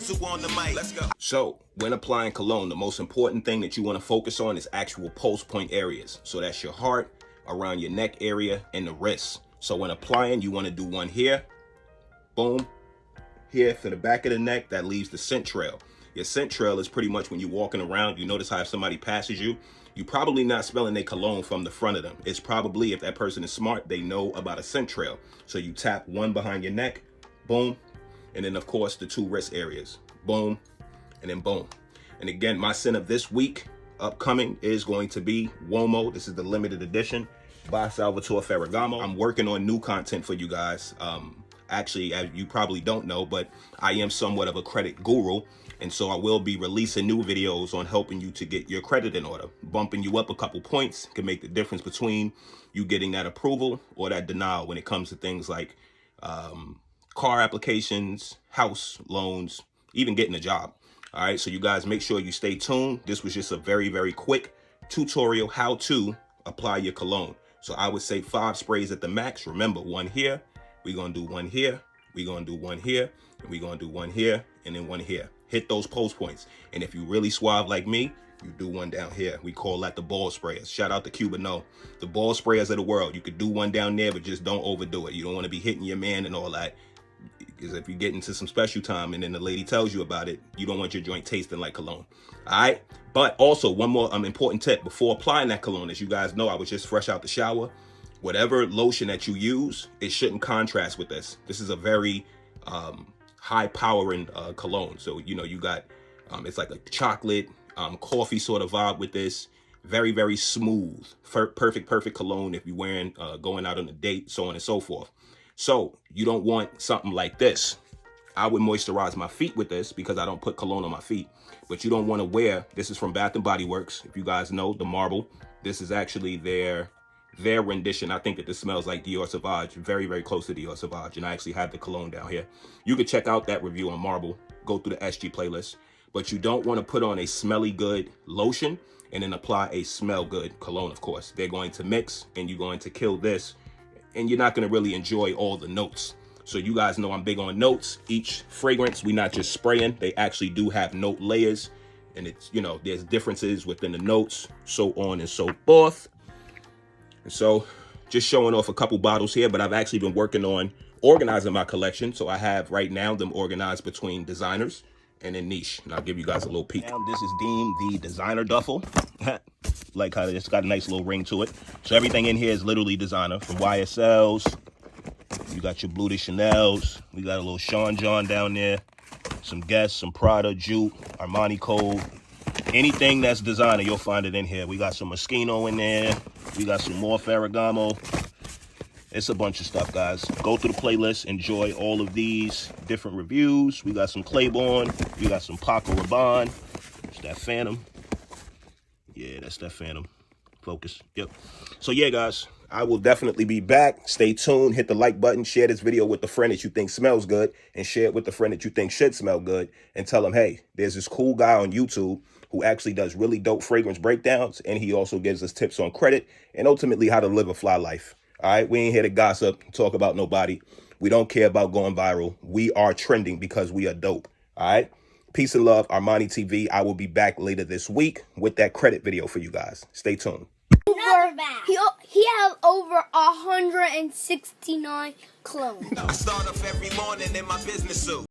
Rizzle on the mic. Let's go. So, when applying cologne, the most important thing that you want to focus on is actual pulse point areas. So that's your heart, around your neck area, and the wrists. So when applying, you want to do one here, boom, here for the back of the neck. That leaves the scent trail. Your scent trail is pretty much when you're walking around, you notice how if somebody passes you, you're probably not smelling their cologne from the front of them. It's probably, if that person is smart, they know about a scent trail. So you tap one behind your neck, boom, and then of course the two wrist areas, boom, and then boom. And again, my scent of this week upcoming is going to be Uomo. This is the limited edition by Salvatore Ferragamo. I'm working on new content for you guys. Actually, as you probably don't know, but I am somewhat of a credit guru. And so I will be releasing new videos on helping you to get your credit in order. Bumping you up a couple points can make the difference between you getting that approval or that denial when it comes to things like car applications, house loans, even getting a job. All right, so you guys make sure you stay tuned. This was just a very, very quick tutorial how to apply your cologne. So I would say 5 sprays at the max. Remember, one here, we're gonna do one here, we're gonna do one here, and we're gonna do one here, and then one here. Hit those pulse points. And if you really suave like me, you do one down here. We call that the ball sprayers. Shout out to Cuba No. The ball sprayers of the world. You could do one down there, but just don't overdo it. You don't want to be hitting your man and all that. Because if you get into some special time and then the lady tells you about it, you don't want your joint tasting like cologne. All right. But also one more important tip before applying that cologne. As you guys know, I was just fresh out the shower. Whatever lotion that you use, it shouldn't contrast with this. This is a very high powering cologne. So, you know, you got, it's like a chocolate, coffee sort of vibe with this. Very, very smooth, perfect cologne if you're wearing, going out on a date, so on and so forth. So you don't want something like this. I would moisturize my feet with this because I don't put cologne on my feet, but you don't want to wear, this is from Bath and Body Works. If you guys know the Marble, this is actually their rendition. I think that this smells like Dior Sauvage, very, very close to Dior Sauvage. And I actually have the cologne down here. You can check out that review on Marble, go through the SG playlist, but you don't want to put on a smelly good lotion and then apply a smell good cologne, of course. They're going to mix and you're going to kill this and you're not going to really enjoy all the notes. So you guys know I'm big on notes. Each fragrance, we're not just spraying. They actually do have note layers. And it's, you know, there's differences within the notes, so on and so forth. And so just showing off a couple bottles here, but I've actually been working on organizing my collection. So I have right now them organized between designers and then niche. And I'll give you guys a little peek. Now this is deemed the designer duffel. Like how it's got a nice little ring to it. So everything in here is literally designer, from YSLs. You got your Blue de Chanel's. We got a little Sean John down there. Some Guess, some Prada, Jute, Armani Code. Anything that's designer, you'll find it in here. We got some Moschino in there. We got some more Ferragamo. It's a bunch of stuff, guys. Go through the playlist. Enjoy all of these different reviews. We got some Claiborne. We got some Paco Rabanne. It's that Phantom. Yeah, that's that Phantom. Focus. Yep. So, yeah, guys. I will definitely be back. Stay tuned. Hit the like button. Share this video with the friend that you think smells good. And share it with the friend that you think should smell good. And tell them, hey, there's this cool guy on YouTube who actually does really dope fragrance breakdowns. And he also gives us tips on credit and ultimately how to live a fly life. All right, we ain't here to gossip, talk about nobody. We don't care about going viral. We are trending because we are dope. All right, peace and love, Armani TV. I will be back later this week with that credit video for you guys. Stay tuned. He have over 169 clones. I start off every morning in my business suit.